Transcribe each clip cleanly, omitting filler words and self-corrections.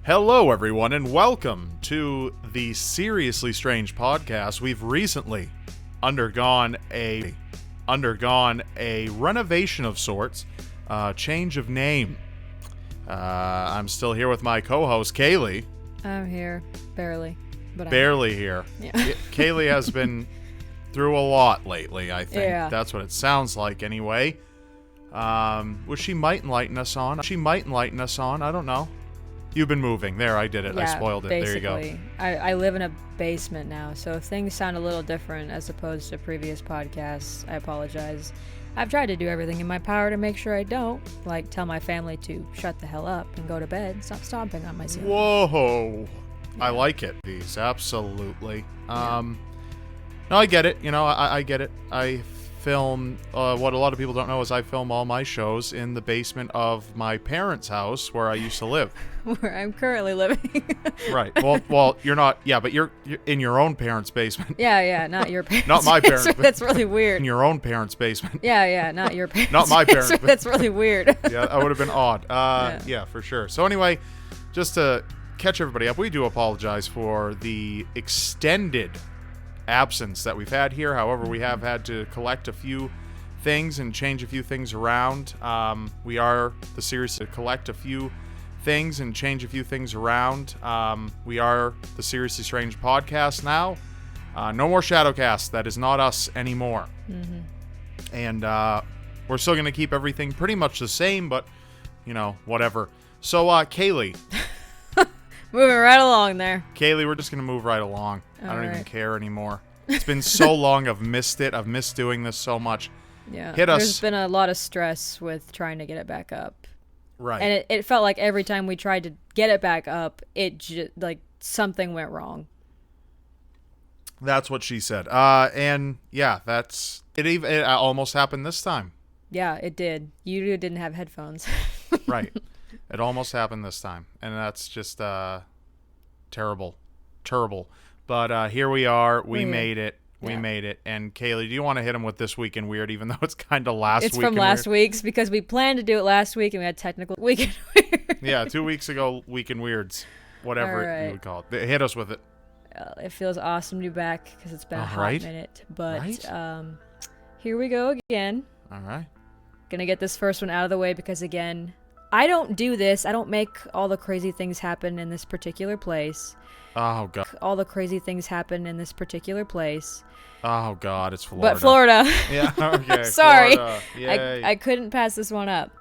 Hello, everyone, and welcome to the Seriously Strange podcast. We've recently undergone a renovation of sorts, change of name. I'm still here with my co-host, Cayliegh. I'm here, barely. But Barely here. Yeah. Cayliegh has been through a lot lately, I think. Yeah. That's what it sounds like, anyway. Which she might enlighten us on. I don't know. You've been moving. There, I did it. Yeah, I spoiled it. Basically. There you go. I live in a basement now, so if things sound a little different as opposed to previous podcasts, I apologize. I've tried to do everything in my power to make sure I don't, like tell my family to shut the hell up and go to bed, stop stomping on my ceiling. Whoa. I like it. These, absolutely. No, I get it. I get it. I film, what a lot of people don't know is I film all my shows in the basement of my parents' house where I used to live. Where I'm currently living. Right. Well, you're not, but you're in your own parents' basement. Yeah, not your parents' Not my parents' basement. That's really weird. In your own parents' basement. Yeah, not your parents' Not my parents' basement. That's really weird. Yeah, that would have been odd. Yeah, for sure. So anyway, just to catch everybody up, we do apologize for the extended absence that we've had here. However, we have had to collect a few things and change a few things around. We are the series to collect a few things and change a few things around. We are the Seriously Strange podcast now. No more ShadowCast. That is not us anymore. Mm-hmm. And we're still going to keep everything pretty much the same, but, whatever. So, Cayliegh. Moving right along there. Cayliegh, we're just going to move right along. I don't even right. care anymore. It's been so long. I've missed it. I've missed doing this so much. Yeah. Hit us. There's been a lot of stress with trying to get it back up. Right. And it felt like every time we tried to get it back up, like something went wrong. That's what she said. And yeah, it almost happened this time. Yeah, it did. You didn't have headphones. Right. It almost happened this time. And that's just terrible. But here we are. We made it. We made it. And Cayliegh, do you want to hit him with This Week in Weird, even though it's kind of last week? It's from last week's because we planned to do it last week and we had technical Week in Weird. Yeah, 2 weeks ago, Week in Weirds. Whatever you would call it. Hit us with it. It feels awesome to be back because it's been a hot minute. But Right. Here we go again. All right. Gonna get this first one out of the way because, again, I don't do this. I don't make all the crazy things happen in this particular place. Oh, God. All the crazy things happen in this particular place. Oh, God, it's Florida. But Florida. Yeah, okay. Sorry. Florida. Yay. I couldn't pass this one up.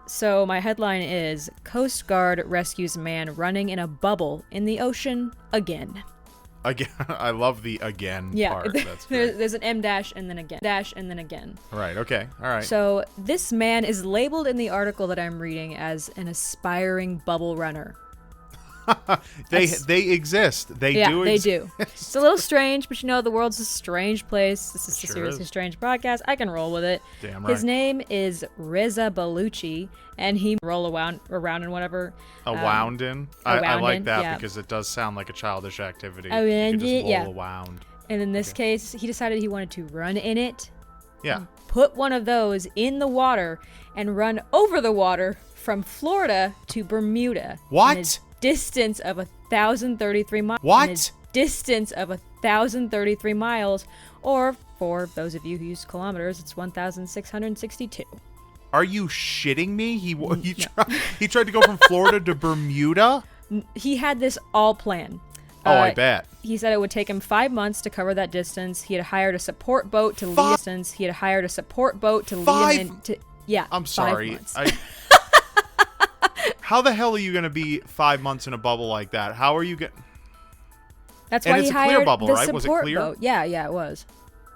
So my headline is, Coast Guard rescues man running in a bubble in the ocean again. Again, I love the again part. That's there's an M dash and then again. Dash and then again. Right, okay. All right. So this man is labeled in the article that I'm reading as an aspiring bubble runner. They exist. They do. It's a little strange, but the world's a strange place. This is the Sure Seriously is. Strange podcast. I can roll with it. Damn right. His name is Reza Baluchi, and he roll around and whatever. Wound in. I like that yeah. because it does sound like a childish activity. A You could wound it, just roll a wound. And in this case, he decided he wanted to run in it. Yeah. Put one of those in the water and run over the water from Florida to Bermuda. What? In a distance of 1,033 miles. What? In a distance of 1,033 miles, or for those of you who use kilometers, it's 1,662. Are you shitting me? He tried to go from Florida to Bermuda? He had this all planned. I bet. He said it would take him 5 months to cover that distance. He had hired a support boat to lead distance. He had hired a support boat to lead him into. Yeah. I'm sorry. 5 months. How the hell are you going to be 5 months in a bubble like that? How are you getting... That's And why it's he a clear hired bubble, the right? Was it support clear? boat. Yeah, it was.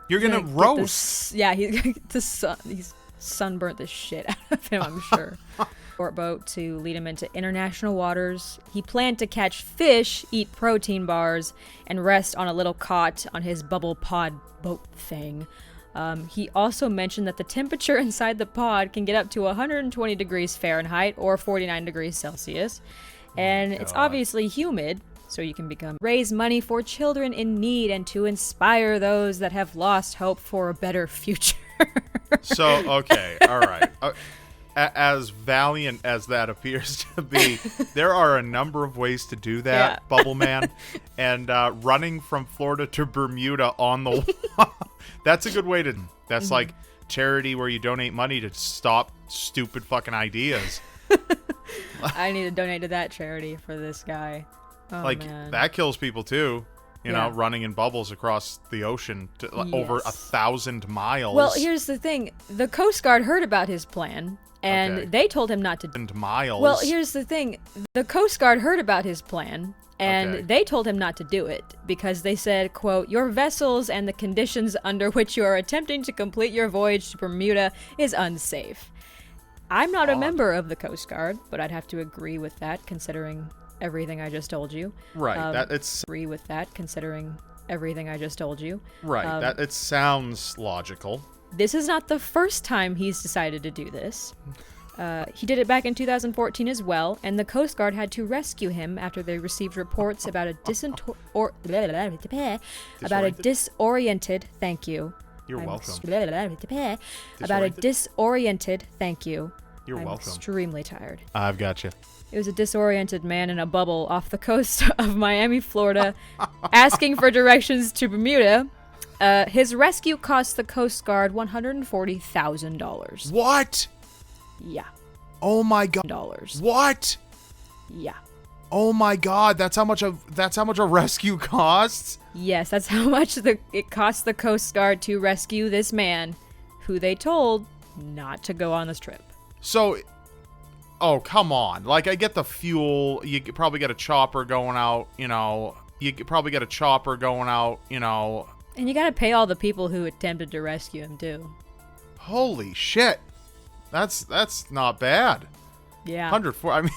You're going to roast. He's sunburnt the shit out of him, I'm sure. Support boat to lead him into international waters. He planned to catch fish, eat protein bars, and rest on a little cot on his bubble pod boat thing. He also mentioned that the temperature inside the pod can get up to 120 degrees Fahrenheit or 49 degrees Celsius. And it's obviously humid, so you can raise money for children in need and to inspire those that have lost hope for a better future. So, okay, all right. as valiant as that appears to be, there are a number of ways to do that, Bubble Man. And running from Florida to Bermuda on the wall, that's a good way to... That's like charity where you donate money to stop stupid fucking ideas. I need to donate to that charity for this guy. Oh, like, man. That kills people, too. You know, running in bubbles across the ocean to over 1,000 miles. Well, here's the thing. The Coast Guard heard about his plan, and they told him not to... Miles. Well, here's the thing. The Coast Guard heard about his plan, and they told him not to do it, because they said, quote, "Your vessels and the conditions under which you are attempting to complete your voyage to Bermuda is unsafe." I'm not a member of the Coast Guard, but I'd have to agree with that, considering... everything I just told you. Right. Agree with that, considering everything I just told you. Right. It sounds logical. This is not the first time he's decided to do this. He did it back in 2014 as well, and the Coast Guard had to rescue him after they received reports about a disoriented. Thank you. You're welcome. About a disoriented. Thank you. You're welcome. I'm extremely tired. I've got you. It was a disoriented man in a bubble off the coast of Miami, Florida, asking for directions to Bermuda. His rescue cost the Coast Guard $140,000. What? Yeah. Oh my god. Dollars. What? Yeah. Oh my god. That's how much a rescue costs? Yes, that's how much it cost the Coast Guard to rescue this man, who they told not to go on this trip. So, oh, come on. Like, I get the fuel. You could probably get a chopper going out, you know. And you gotta pay all the people who attempted to rescue him, too. Holy shit. That's not bad. Yeah. 104. I mean,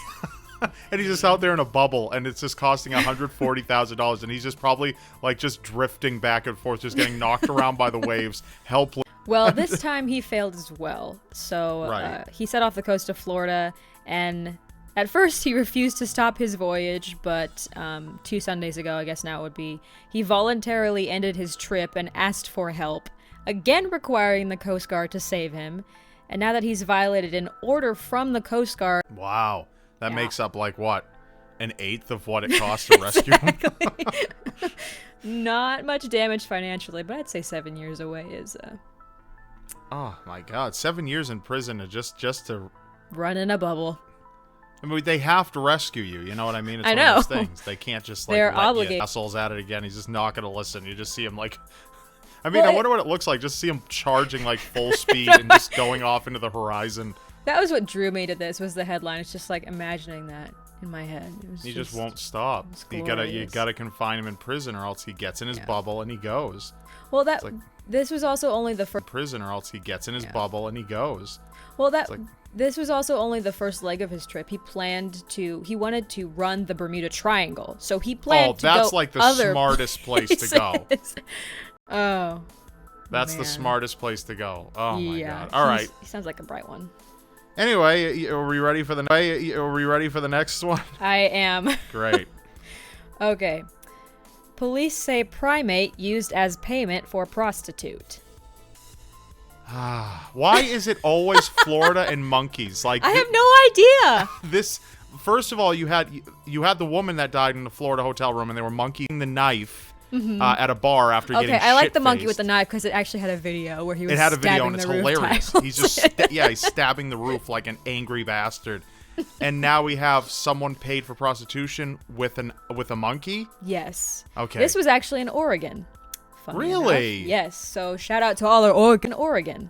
and he's just out there in a bubble, and it's just costing $140,000, and he's just probably, like, just drifting back and forth, just getting knocked around by the waves, helpless. Well, this time he failed as well. So he set off the coast of Florida, and at first he refused to stop his voyage, but 2 Sundays ago, I guess now it would be, he voluntarily ended his trip and asked for help, again requiring the Coast Guard to save him. And now that he's violated an order from the Coast Guard... Wow. That makes up, like, what? An eighth of what it costs to rescue him? Not much damage financially, but I'd say 7 years away is... Oh my god, 7 years in prison just to run in a bubble. I mean, they have to rescue you. You know what I mean? It's I one know. of those things. They can't just like They're let obligated. you assholes at it again. He's just not gonna listen. You just see him like. I mean, I wonder what it looks like. Just see him charging like full speed and just going off into the horizon. That was what drew me to this. Was the headline? It's just like imagining that in my head. He just won't stop. You gotta confine him in prison, or else he gets in his bubble and he goes. Well, this was also only the first prison, or else he gets in his bubble and he goes. Well, this was also only the first leg of his trip. He wanted to run the Bermuda Triangle, so he planned to go. Oh, that's like the smartest place to go. Oh, that's the smartest place to go. Oh my god! All right, he sounds like a bright one. Anyway, are we ready for the next one? I am. Great. Okay. Police say primate used as payment for prostitute. Why is it always Florida and monkeys? Like I have no idea. This, first of all, you had the woman that died in the Florida hotel room, and they were monkeying the knife at a bar after getting shit-faced. Okay, I like the monkey with the knife because it actually had a video where he was stabbing the roof. It had a video, and it's hilarious. He's just he's stabbing the roof like an angry bastard. And now we have someone paid for prostitution with a monkey? Yes. Okay. This was actually in Oregon. Really? Enough. Yes. So shout out to all our Oregon.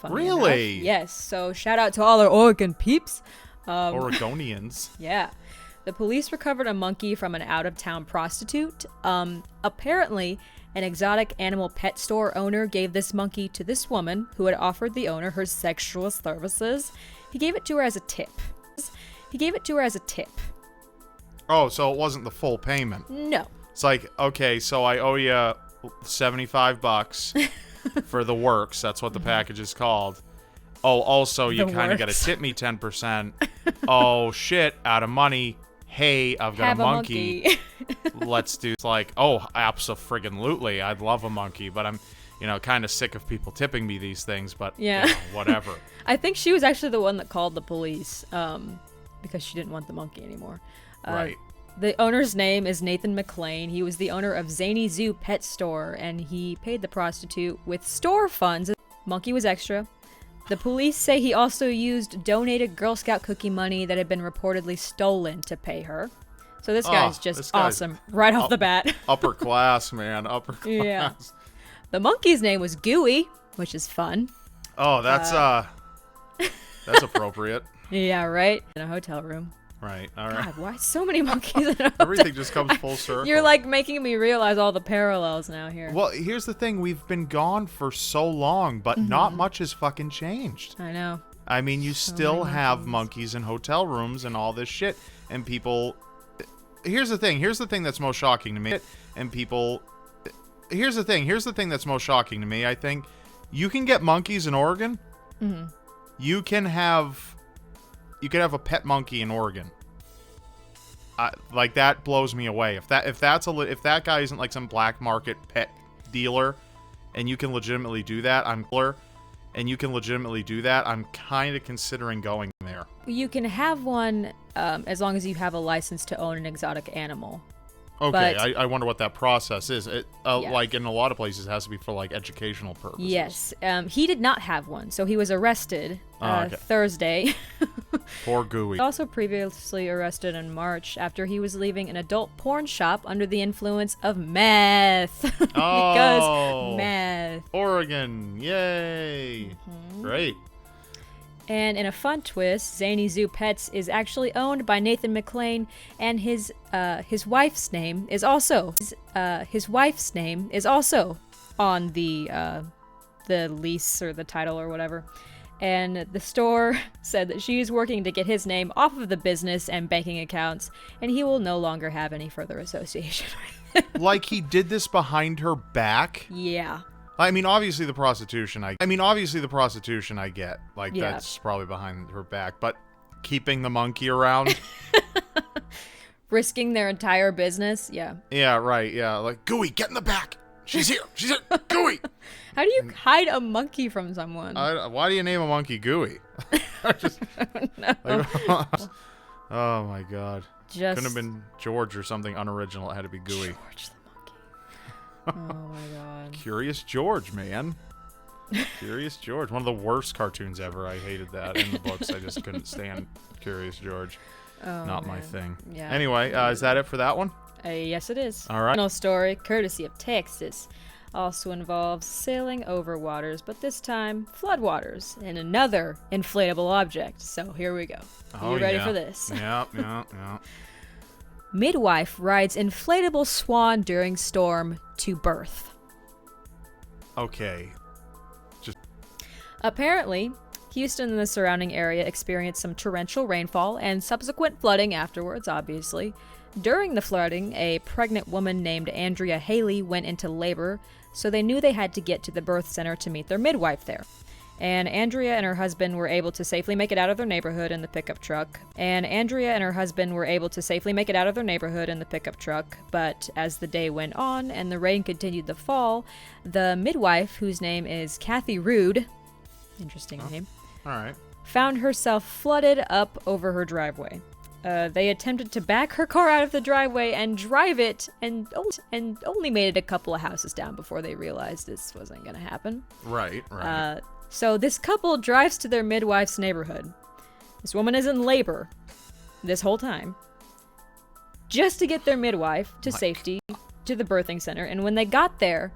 Really? Enough. Yes. So shout out to all our Oregon peeps. Oregonians. Yeah. The police recovered a monkey from an out-of-town prostitute. Apparently, an exotic animal pet store owner gave this monkey to this woman who had offered the owner her sexual services. He gave it to her as a tip. Oh, so it wasn't the full payment. No. It's like, okay, so I owe you $75 for the works. That's what the package is called. Oh, also, you kind of got to tip me 10%. Oh, shit, out of money. Hey, I've got a monkey. Let's do, it's like, oh, abso-friggin-lutely. I'd love a monkey, but kind of sick of people tipping me these things, but Yeah. whatever. I think she was actually the one that called the police because she didn't want the monkey anymore. Right. The owner's name is Nathan McLean. He was the owner of Zany Zoo Pet Store, and he paid the prostitute with store funds. Monkey was extra. The police say he also used donated Girl Scout cookie money that had been reportedly stolen to pay her. So this guy's just awesome right off the bat. Upper class, man. Upper class. Yeah. The monkey's name was Gooey, which is fun. Oh, that's appropriate. Yeah, right? In a hotel room. Right. All right. God, why so many monkeys in a hotel? Everything just comes full circle. You're like making me realize all the parallels now here. Well, here's the thing. We've been gone for so long, but not much has fucking changed. I know. I mean, you still have monkeys in hotel rooms and all this shit. And people... Here's the thing that's most shocking to me. And people... Here's the thing that's most shocking to me, I think. You can get monkeys in Oregon. Mm-hmm. You can have a pet monkey in Oregon. Like, that blows me away. If that guy isn't like some black market pet dealer, and you can legitimately do that, I'm kind of considering going there. You can have one as long as you have a license to own an exotic animal. Okay, But- I wonder what that process is. Yeah. Like, in a lot of places, it has to be for, like, educational purposes. Yes. He did not have one, so he was arrested Okay. Thursday. Poor Gooey. Also previously arrested in March after he was leaving an adult porn shop under the influence of meth. Because Oh. meth. Oregon, yay! Great. And in a fun twist, Zany Zoo Pets is actually owned by Nathan McLean, and his wife's name is also on the lease or the title or whatever. And the store said that she is working to get his name off of the business and banking accounts, and he will no longer have any further association with it. Like, he did this behind her back? Yeah. I mean, obviously the prostitution I get. Like, Yeah. that's probably behind her back. But keeping the monkey around? Risking their entire business, yeah. Yeah, right, yeah. Like, Gooey, get in the back! She's here! Gooey! How do you hide a monkey from someone? Why do you name a monkey Gooey? No. Oh my god. Just Couldn't have been George or something unoriginal. It had to be Gooey. George the monkey. Oh my god. Curious George, man. Curious George. One of the worst cartoons ever. I hated that in the books. I just couldn't stand Curious George. Oh, Not my man. thing. Yeah. Anyway, is that it for that one? Yes, it is. All right. Final story, courtesy of Texas, also involves sailing over waters, but this time floodwaters in another inflatable object. So here we go. Oh, You ready yeah. for this? Yeah. Midwife rides inflatable swan during storm to birth. Okay. Apparently, Houston and the surrounding area experienced some torrential rainfall and subsequent flooding afterwards, obviously. During the flooding, a pregnant woman named Andrea Haley went into labor, so they knew they had to get to the birth center to meet their midwife there. And Andrea and her husband were able to safely make it out of their neighborhood in the pickup truck. But as the day went on and the rain continued to fall, the midwife, whose name is Kathy Rude, interesting name, All right. found herself flooded up over her driveway. They attempted to back her car out of the driveway and drive it, and only made it a couple of houses down before they realized this wasn't going to happen. Right. So this couple drives to their midwife's neighborhood. This woman is in labor this whole time, just to get their midwife to safety to the birthing center. And when they got there,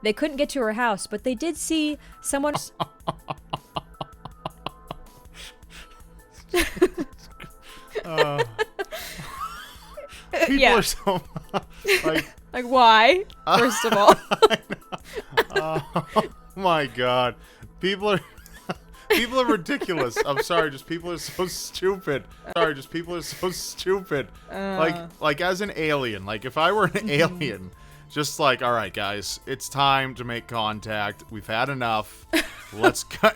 they couldn't get to her house, but they did see someone... People Yeah. are so like, Like, why? First of all. oh my god, people are ridiculous. I'm sorry, just people are so stupid. Like as an alien, like if I were an alien, just like, all right, guys, it's time to make contact. We've had enough. Let's go.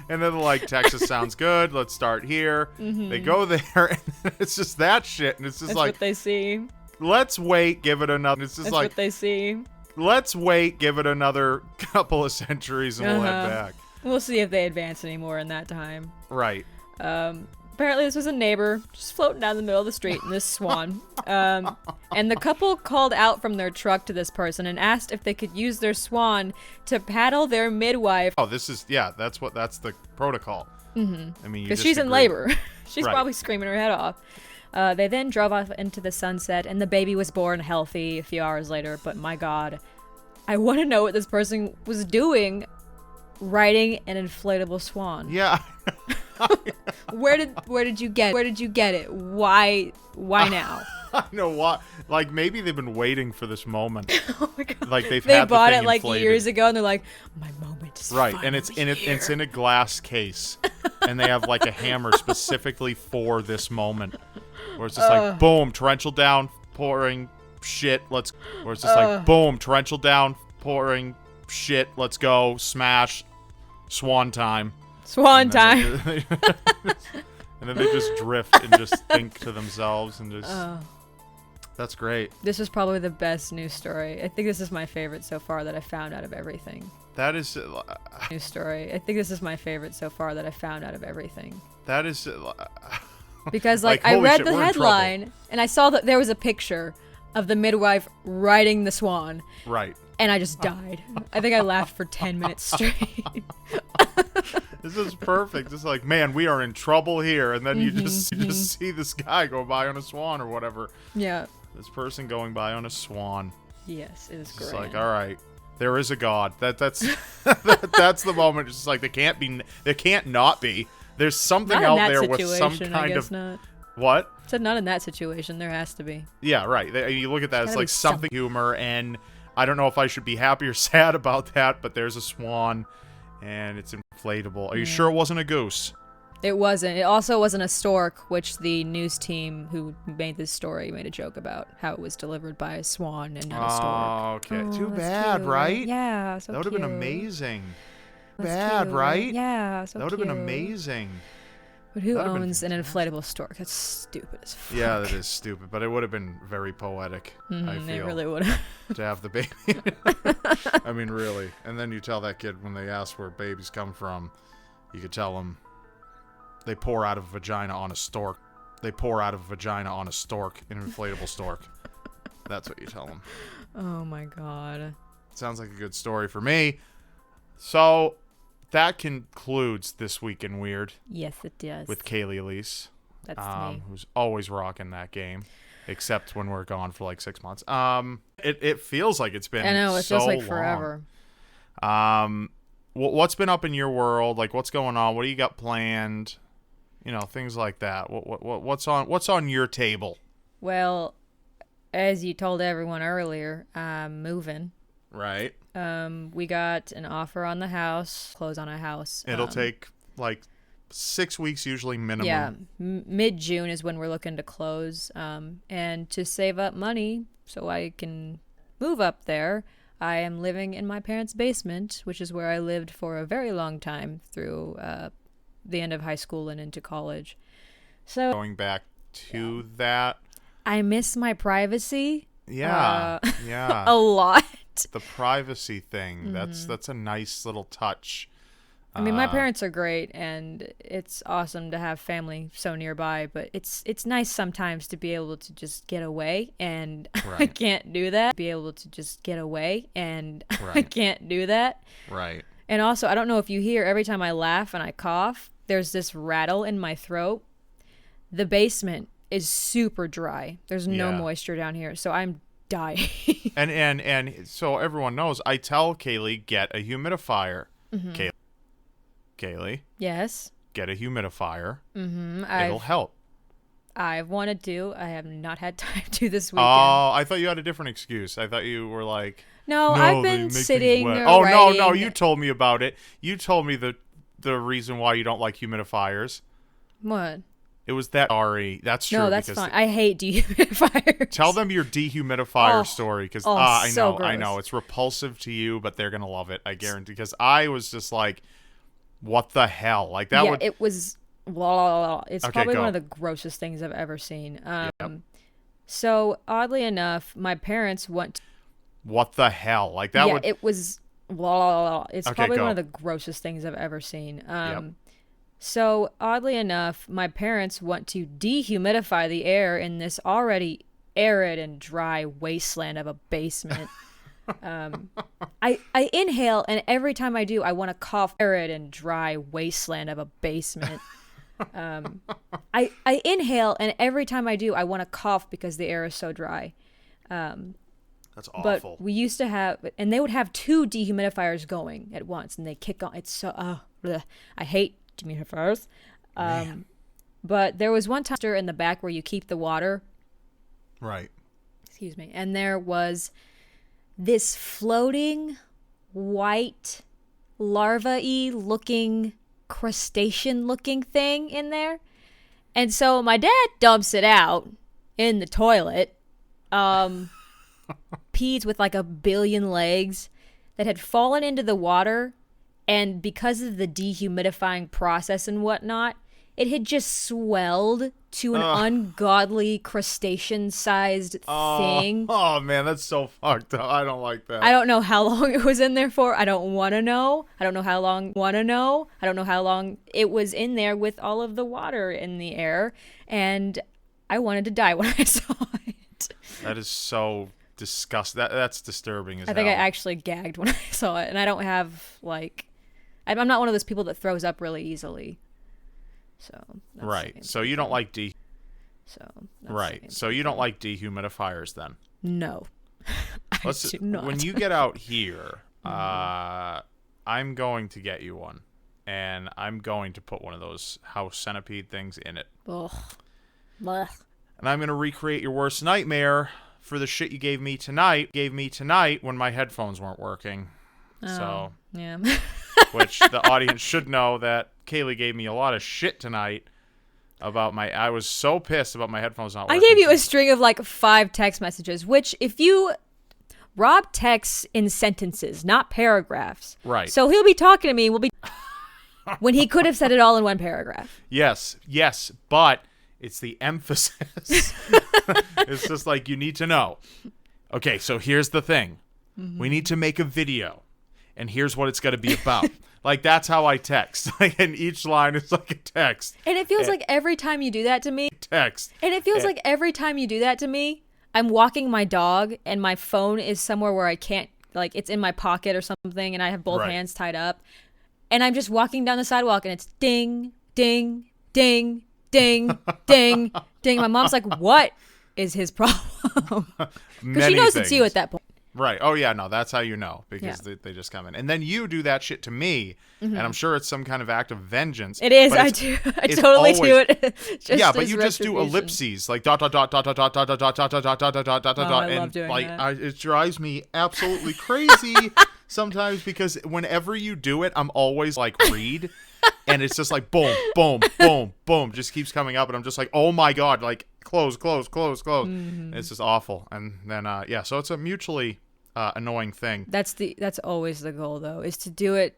And then like, Texas sounds good. Let's start here. They go there, and it's just that shit. And it's just That's like, what they see. let's wait, give it another. It's just That's like, what they see. let's wait, give it another couple of centuries, and we'll head back. We'll see if they advance anymore in that time. Right. Apparently this was a neighbor just floating down the middle of the street in this swan. And the couple called out from their truck to this person and asked if they could use their swan to paddle their midwife. Oh, that's the protocol. Mm-hmm. I mean, because she's in labor. She's right. probably screaming her head off. They then drove off into the sunset, and the baby was born healthy a few hours later. But my God, I want to know what this person was doing, riding an inflatable swan. Yeah. Where did you get it? Why now? I know what. Like, maybe they've been waiting for this moment. Oh my God. Like they bought it like inflated. years ago, and they're like, my moment is right. And it's in a glass case, and they have like a hammer specifically for this moment, where it's just like boom, torrential down, pouring shit. Where it's just like boom, torrential down, pouring shit. Let's go, smash, swan time. Swan time. And then they just drift and just think to themselves and just. That's great. This was probably the best news story. I think this is my favorite so far that I found out of everything. That is. News story. I think this is my favorite so far that I found out of everything. That is. Because like I read the headline and I saw that there was a picture of the midwife riding the swan. Right. And I just died. I think I laughed for 10 minutes straight. This is perfect. It's like, man, we are in trouble here, and then you just see this guy go by on a swan or whatever. Yeah. This person going by on a swan. Yes, it was great. It's like, all right, there is a God. That's that's the moment. It's just like there can't not be. There's something out there with some kind of not. What? Said not in that situation. There has to be. Yeah, right. You look at that. It's like something humor, and I don't know if I should be happy or sad about that, but there's a swan. And it's inflatable. Are you sure it wasn't a goose? It wasn't. It also wasn't a stork, which the news team who made this story made a joke about how it was delivered by a swan and not a stork. Okay. Too bad, cute. right? Yeah, so that would have been amazing. Bad, cute. right? Yeah, so that would have been amazing. But who owns an inflatable stork? That's stupid as fuck. Yeah, that is stupid. But it would have been very poetic, I feel. It really would have. To have the baby. I mean, really. And then you tell that kid when they ask where babies come from, you could tell them they pour out of a vagina on a stork. They pour out of a vagina on a stork, an inflatable stork. That's what you tell them. Oh, my God. Sounds like a good story for me. So that concludes This Week in Weird. Yes, it does. With Cayliegh Elise. That's me. Who's always rocking that game. Except when we're gone for like 6 months. It feels like it's been I know, it feels like long. forever. What's been up in your world? Like, what's going on? What do you got planned? You know, things like that. What's on your table? Well, as you told everyone earlier, I'm moving. Right. We got an offer on the house, close on a house. It'll take like 6 weeks usually minimum. Yeah, mid-June is when we're looking to close. And to save up money so I can move up there, I am living in my parents' basement, which is where I lived for a very long time through the end of high school and into college. So going back to that, I miss my privacy. Yeah, yeah, a lot. The privacy thing. That's a nice little touch. I mean, my parents are great, and it's awesome to have family so nearby, but it's nice sometimes to be able to just get away, and right. I can't do that. Be able to just get away, and right. I can't do that. Right. And also, I don't know if you hear, every time I laugh and I cough, there's this rattle in my throat. The basement is super dry. There's no moisture down here, so I'm dying. and so everyone knows, I tell Cayliegh, get a humidifier. Cayliegh. Yes. Get a humidifier. Mm-hmm. It'll help. I've wanted to. I have not had time to this weekend. Oh, I thought you had a different excuse. I thought you were like, no, I've been sitting there Oh, writing. no, you told me about it. You told me the reason why you don't like humidifiers. What? It was that. Sorry, that's true. No, that's fine. I hate dehumidifiers. Tell them your dehumidifier story, because I know it's repulsive to you, but they're gonna love it. I guarantee. Because I was just like, what the hell? Like that. Yeah, it was. It's okay, probably go. one of the grossest things I've ever seen. So oddly enough, my parents went. What the hell? Like that would... it was... Blah, it's Okay, probably go. one of the grossest things I've ever seen. Yep. So, oddly enough, my parents want to dehumidify the air in this already arid and dry wasteland of a basement. I inhale, and every time I do, I want to cough. Arid and dry wasteland of a basement. I inhale, and every time I do, I want to cough because the air is so dry. That's awful. But we used to have, and they would have 2 dehumidifiers going at once, and they kick on. It's so, I hate dehumidifiers. But there was one time in the back where you keep the water. Right. Excuse me. And there was this floating white larva-y looking crustacean looking thing in there. And so my dad dumps it out in the toilet. Peas with like 1 billion legs that had fallen into the water, and because of the dehumidifying process and whatnot, it had just swelled to an ungodly crustacean-sized thing. Oh, man, that's so fucked up. I don't like that. I don't know how long it was in there for. I don't want to know. I don't know how long it was in there with all of the water in the air, and I wanted to die when I saw it. That is so disgusting. That's disturbing as hell. I think I actually gagged when I saw it, and I don't have, like... I'm not one of those people that throws up really easily. So right. So you don't like right. So you don't like dehumidifiers then? No. I do not. When you get out here, I'm going to get you one, and I'm going to put one of those house centipede things in it. Ugh. Blech. And I'm going to recreate your worst nightmare for the shit you gave me tonight when my headphones weren't working. So yeah. Which the audience should know that Cayliegh gave me a lot of shit tonight about I was so pissed about my headphones not working. I gave you a string of like 5 text messages, which Rob texts in sentences, not paragraphs. Right. So he'll be talking to me, when he could have said it all in one paragraph. Yes, but it's the emphasis. It's just like, you need to know. Okay, so here's the thing. We need to make a video. And here's what it's going to be about. Like, that's how I text. Like, and each line is like a text. And it feels like every time you do that to me. Text. And it feels like every time you do that to me, I'm walking my dog and my phone is somewhere where I can't, like, it's in my pocket or something, and I have both hands tied up. And I'm just walking down the sidewalk and it's ding, ding, ding, ding, ding, ding. My mom's like, what is his problem? Because she knows it's you at that point. Right. Oh, yeah. No, that's how you know, because they just come in. And then you do that shit to me, and I'm sure it's some kind of act of vengeance. It is. I do. I totally do it. Yeah, but you just do ellipses, like dot, dot, dot, dot, dot, dot, dot, dot, dot, dot, dot, dot, dot, dot, dot, dot, I love doing that. It drives me absolutely crazy sometimes, because whenever you do it, I'm always like, read, and it's just like, boom, boom, boom, boom, just keeps coming up, and I'm just like, oh my God, like, close. It's just awful. And then, so it's a mutually annoying thing. That's always the goal, though, is to do it.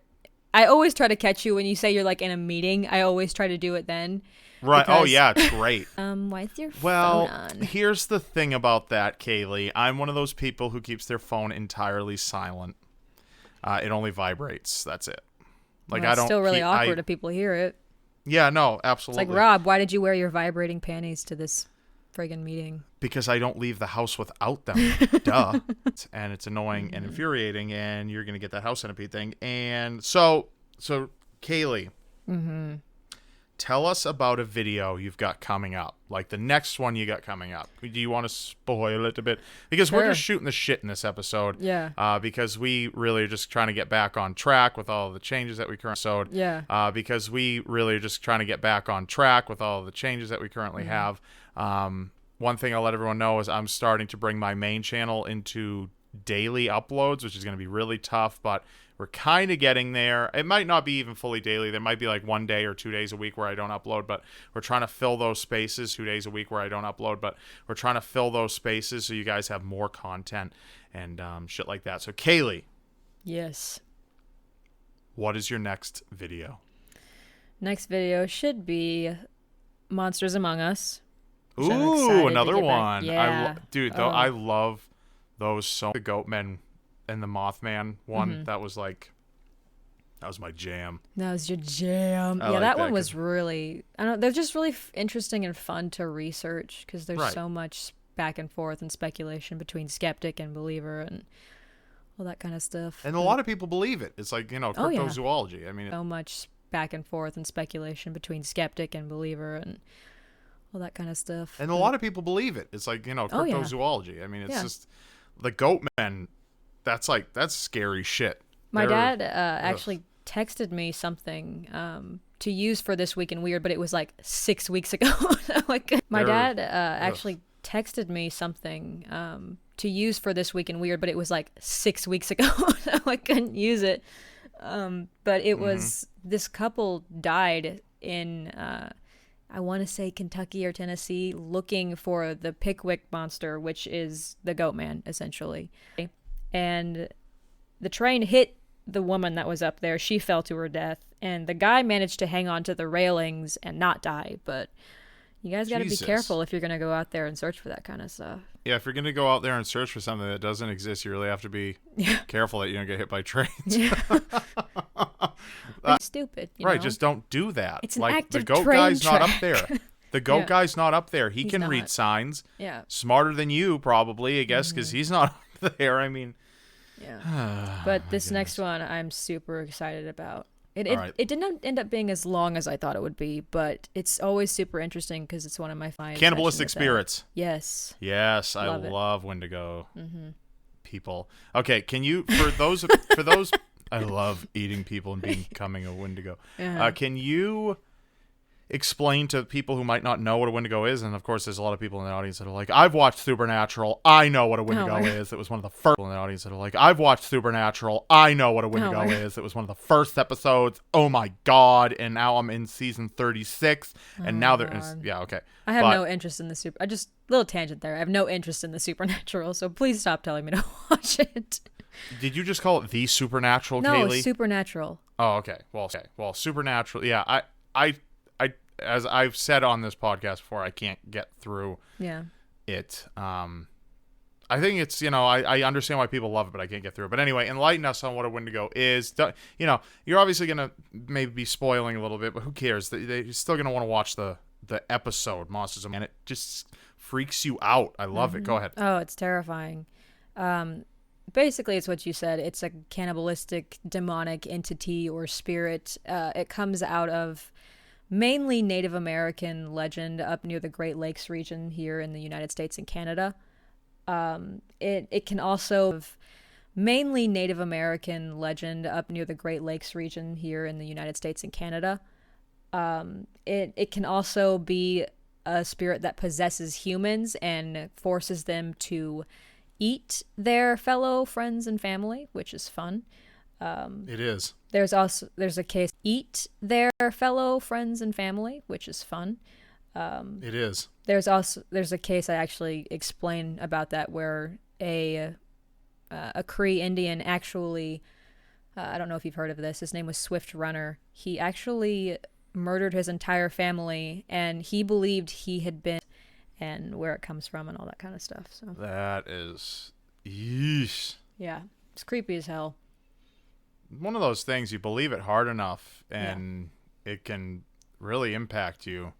I always try to catch you when you say you're like in a meeting. I always try to do it then. Right. Oh, yeah, it's great. Why is your phone on? Here's the thing about that, Cayliegh. I'm one of those people who keeps their phone entirely silent. It only vibrates. That's it. Like, I don't. It's still really awkward if people hear it. Yeah, no, absolutely. It's like, Rob, why did you wear your vibrating panties to this friggin' meeting? Because I don't leave the house without them. Duh. And it's annoying and infuriating, and you're going to get that house centipede thing. And so Cayliegh, tell us about a video you've got coming up, like the next one you got coming up. Do you want to spoil it a bit? Because we're just shooting the shit in this episode. Yeah. Because we really are just trying to get back on track with all the changes that we currently have. One thing I'll let everyone know is I'm starting to bring my main channel into daily uploads, which is going to be really tough, but we're kind of getting there. It might not be even fully daily. There might be like 1 day or 2 days a week where I don't upload, but we're trying to fill those spaces. 2 days a week where I don't upload, but we're trying to fill those spaces so you guys have more content and shit like that. So Cayliegh. Yes. What is your next video? Next video should be Monsters Among Us. Ooh, another one. Yeah. I love those so the Goatmen and the Mothman one. That was my jam. That was your jam. I yeah, like that one was really. I don't. They're just really interesting and fun to research because there's so much back and forth and speculation between skeptic and believer and all that kind of stuff. And a lot of people believe it. It's like, cryptozoology. I mean, so much back and forth and speculation between skeptic and believer and all that kind of stuff. And a lot of people believe it. It's like, cryptozoology. I mean, it's just the Goatmen. That's scary shit. My dad actually texted me something to use for This Week in Weird, but it was like 6 weeks ago. My dad actually texted me something to use for This Week in Weird, but it was like 6 weeks ago. I couldn't use it. But it was this couple died in I want to say Kentucky or Tennessee, looking for the Pickwick monster, which is the Goatman essentially. And the train hit the woman that was up there. She fell to her death, and the guy managed to hang on to the railings and not die. But you guys got to be careful if you're going to go out there and search for that kind of stuff. Yeah, if you're going to go out there and search for something that doesn't exist, you really have to be careful that you don't get hit by trains. Yeah. Stupid. Right, just don't do that. It's an active the goat train guy's track. not up there. The goat guy's not up there. He's can read signs. Yeah. Smarter than you, probably, I guess, because he's not up there. I mean. Yeah. But this next one I'm super excited about. It didn't end up being as long as I thought it would be, but it's always super interesting because it's one of my finds. Cannibalistic spirits. Yes. Yes, I love Wendigo people. Okay, can you for those I love eating people and becoming a Wendigo. Can you explain to people who might not know what a Wendigo is? And of course, there's a lot of people in the audience that are like, I've watched Supernatural. I know what a Wendigo is. It was one of the first people in the audience that are like, I've watched Supernatural. I know what a Wendigo is. It was one of the first episodes. Oh my God. And now I'm in season 36. And now there is, okay. I have no interest in the little tangent there. I have no interest in the Supernatural. So please stop telling me to watch it. Did you just call it the Supernatural, No, Cayliegh? Supernatural. Oh, okay. Well, Supernatural. Yeah, I as I've said on this podcast before, I can't get through it. I think it's, I understand why people love it, but I can't get through it. But anyway, enlighten us on what a Wendigo is. You're obviously going to maybe be spoiling a little bit, but who cares? They're still going to want to watch the episode, Monsters, and it just freaks you out. I love it. Go ahead. Oh, it's terrifying. Basically, it's what you said. It's a cannibalistic, demonic entity or spirit. It comes out of mainly Native American legend up near the Great Lakes region here in the United States and Canada. It can also mainly Native American legend up near the Great Lakes region here in the United States and Canada. It can also be a spirit that possesses humans and forces them to eat their fellow friends and family, which is fun. It is. There's a case eat their fellow friends and family, which is fun. It is. There's a case I actually explain about that where a Cree Indian actually, I don't know if you've heard of this. His name was Swift Runner. He actually murdered his entire family, and he believed he had been, and where it comes from, and all that kind of stuff. So that is, yeesh. Yeah, it's creepy as hell. One of those things, you believe it hard enough and it can really impact you.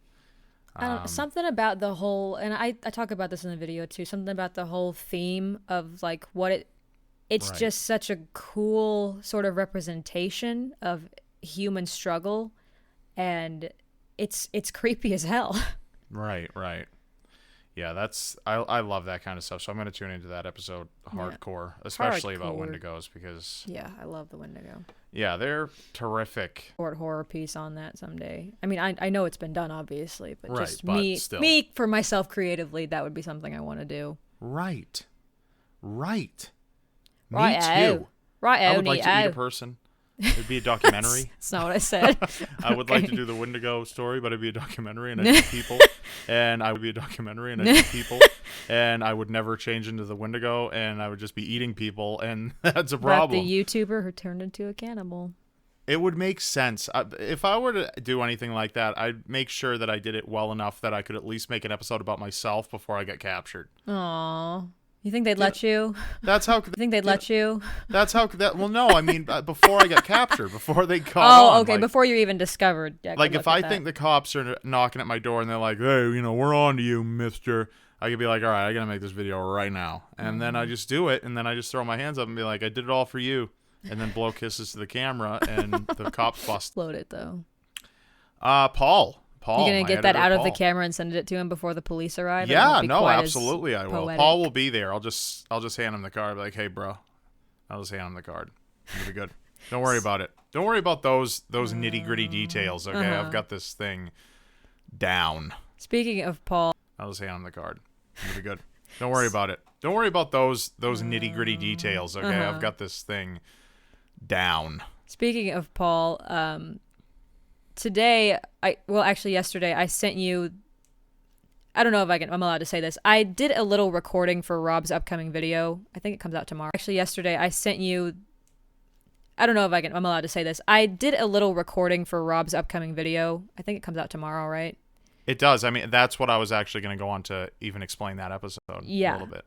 Something about the whole, and I talk about this in the video too, something about the whole theme of like what it's just such a cool sort of representation of human struggle, and it's creepy as hell. Right. Yeah, I love that kind of stuff. So I'm going to tune into that episode hardcore, especially about Wendigos, because I love the Wendigo. Yeah, they're terrific. Short horror piece on that someday. I mean, I know it's been done, obviously, but just still. me for myself creatively, that would be something I want to do. Right. Me too. Right. I would like to eat a person. It'd be a documentary. That's not what I said. I would like to do the Wendigo story, but it'd be a documentary, and I'd eat people. And I would be a documentary, and I'd eat people. And I would never change into the Wendigo, and I would just be eating people, and that's a problem. But the YouTuber who turned into a cannibal. It would make sense. If I were to do anything like that, I'd make sure that I did it well enough that I could at least make an episode about myself before I get captured. Aww. You think they'd let you? That's how. You think they'd let you? That's how. Well, no. I mean, before I got captured, before they caught on. Oh, okay. Like, before you're even discovered. Yeah, like if I think the cops are knocking at my door and they're like, "Hey, we're on to you, Mister," I could be like, "All right, I gotta make this video right now," and then I just do it, and then I just throw my hands up and be like, "I did it all for you," and then blow kisses to the camera, and the cops bust. Load it though. Paul. You're gonna get that out of the camera and send it to him before the police arrive? Yeah, no, absolutely, I will. Poetic. Paul will be there. I'll just hand him the card. I'll be like, "Hey, bro," I'll just hand him the card. It'll be good. Don't worry about it. Don't worry about those nitty gritty details. Okay, I've got this thing down. Speaking of Paul, I'll just hand him the card. It'll be good. Don't worry about it. Don't worry about those nitty gritty details. Okay, I've got this thing down. Speaking of Paul, yesterday I sent you, I don't know if I'm allowed to say this. I did a little recording for Rob's upcoming video. I think it comes out tomorrow. Actually, yesterday I sent you, I don't know if I'm allowed to say this. I did a little recording for Rob's upcoming video. I think it comes out tomorrow, right? It does. I mean, that's what I was actually going to go on to even explain that episode a little bit.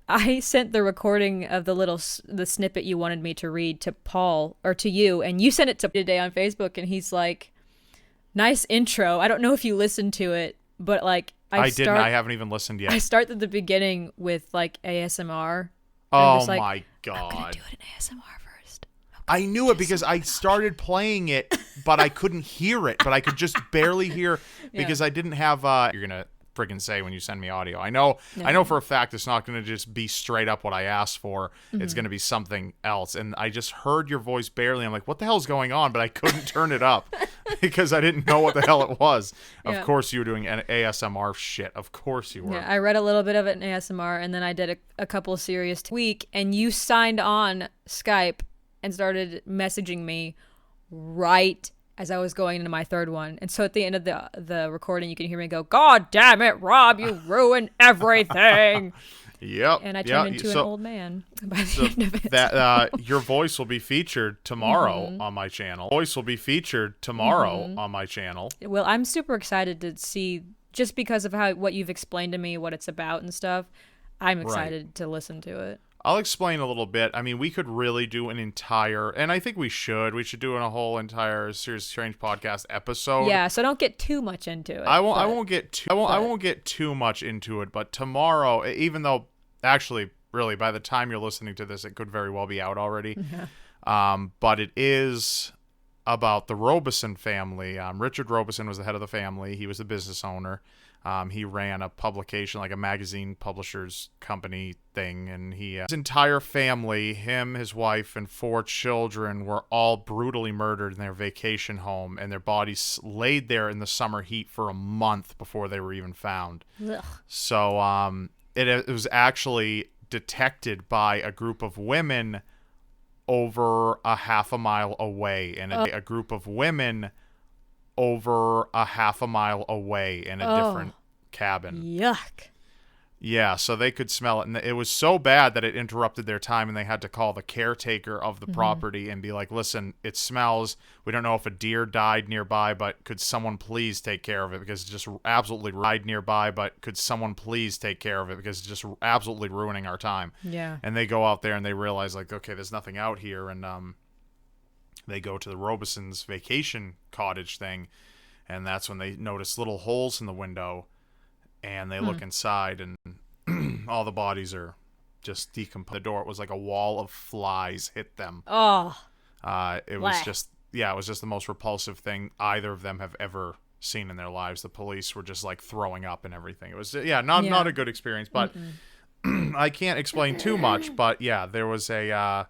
I sent the recording of the snippet you wanted me to read to Paul, or to you, and you sent it to today on Facebook, and he's like, "Nice intro." I don't know if you listened to it, but like I didn't. I haven't even listened yet. I start at the beginning with like ASMR. Oh my god! I'm gonna do it in ASMR first. I knew it because I started playing it, but I couldn't hear it. But I could just barely hear because I didn't have. You're gonna friggin' say when you send me audio. I know for a fact it's not going to just be straight up what I asked for. It's going to be something else. And I just heard your voice barely. I'm like, what the hell's going on? But I couldn't turn it up because I didn't know what the hell it was. Of course you were doing an ASMR shit. Of course you were. Yeah, I read a little bit of it in ASMR, and then I did a couple serious week, and you signed on Skype and started messaging me right as I was going into my third one. And so at the end of the recording, you can hear me go, "God damn it, Rob, you ruined everything." Yep. And I turned into an old man by the end of it. That, your voice will be featured tomorrow on my channel. Voice will be featured tomorrow on my channel. Well, I'm super excited to see, just because of what you've explained to me, what it's about and stuff. I'm excited to listen to it. I'll explain a little bit. I mean, we could really do an entire, and I think we should do a whole entire Serious Strange podcast episode. Yeah, so don't get too much into it. I won't get too much into it, but tomorrow, even though actually really by the time you're listening to this, it could very well be out already. But it is about the Robeson family. Richard Robeson was the head of the family. He was the business owner. He ran a publication, like a magazine publisher's company thing, and his entire family, him, his wife, and 4 children were all brutally murdered in their vacation home, and their bodies laid there in the summer heat for a month before they were even found. Ugh. So it was actually detected by a group of women over a half a mile away, and a group of women over a half a mile away in a different cabin. Yuck. Yeah, so they could smell it, and it was so bad that it interrupted their time, and they had to call the caretaker of the property and be like, "Listen, it smells. We don't know if a deer died nearby, but could someone please take care of it because it's just absolutely died nearby, but could someone please take care of it because it's just absolutely ruining our time." Yeah. And they go out there and they realize, like, okay, there's nothing out here, and they go to the Robeson's vacation cottage thing, and that's when they notice little holes in the window, and they look inside, and all the bodies are just decomposed. The door, it was like a wall of flies hit them. Oh. It was just the most repulsive thing either of them have ever seen in their lives. The police were just like throwing up and everything. It was not a good experience, but I can't explain too much. But yeah, there was a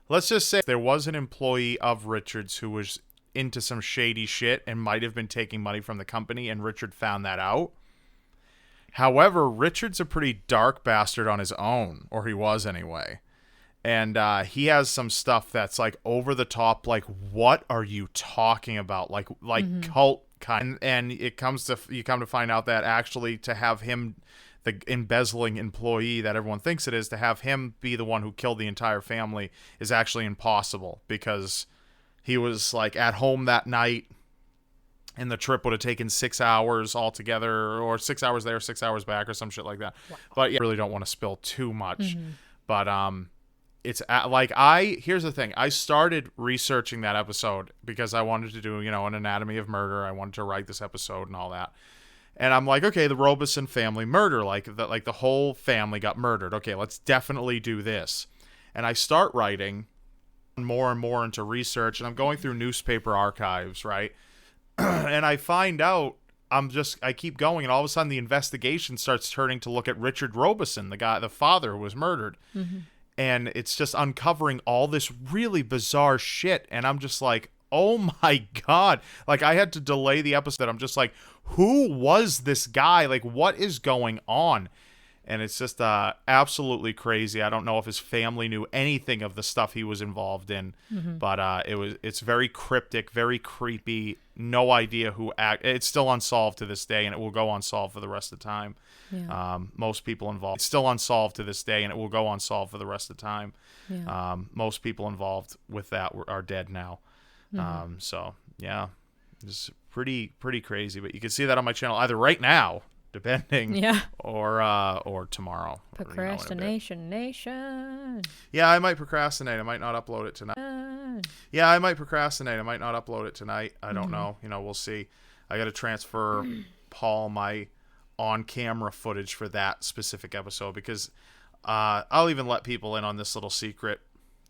let's just say there was an employee of Richard's who was into some shady shit and might have been taking money from the company, and Richard found that out. However, Richard's a pretty dark bastard on his own, or he was anyway. And he has some stuff that's like over the top, like, what are you talking about? Like cult kind. And you come to find out that actually to have him, the embezzling employee that everyone thinks it is, to have him be the one who killed the entire family is actually impossible, because he was like at home that night and the trip would have taken 6 hours altogether, or 6 hours there, 6 hours back, or some shit like that. Wow. But yeah, I really don't want to spill too much. But it's here's the thing. I started researching that episode because I wanted to do, an anatomy of murder. I wanted to write this episode and all that. And I'm like, okay, the Robeson family murder, like the whole family got murdered. Okay, let's definitely do this. And I start writing more and more into research, and I'm going through newspaper archives, right? And I find out, I keep going, and all of a sudden the investigation starts turning to look at Richard Robeson, the father who was murdered. And it's just uncovering all this really bizarre shit. And I'm just like, oh my God. Like, I had to delay the episode. I'm just like, who was this guy? Like, what is going on? And it's just absolutely crazy. I don't know if his family knew anything of the stuff he was involved in, but it's very cryptic, very creepy. No idea who it's still unsolved to this day, and it will go unsolved for the rest of the time. Yeah. Most people involved. It's still unsolved to this day, and it will go unsolved for the rest of the time. Yeah. Most people involved with that are dead now. So yeah, it's pretty crazy. But you can see that on my channel either right now, depending, or tomorrow. Procrastination Nation. Yeah, I might procrastinate. I might not upload it tonight. Yeah, I might procrastinate. I might not upload it tonight. I don't know. We'll see. I got to transfer Paul my on-camera footage for that specific episode, because I'll even let people in on this little secret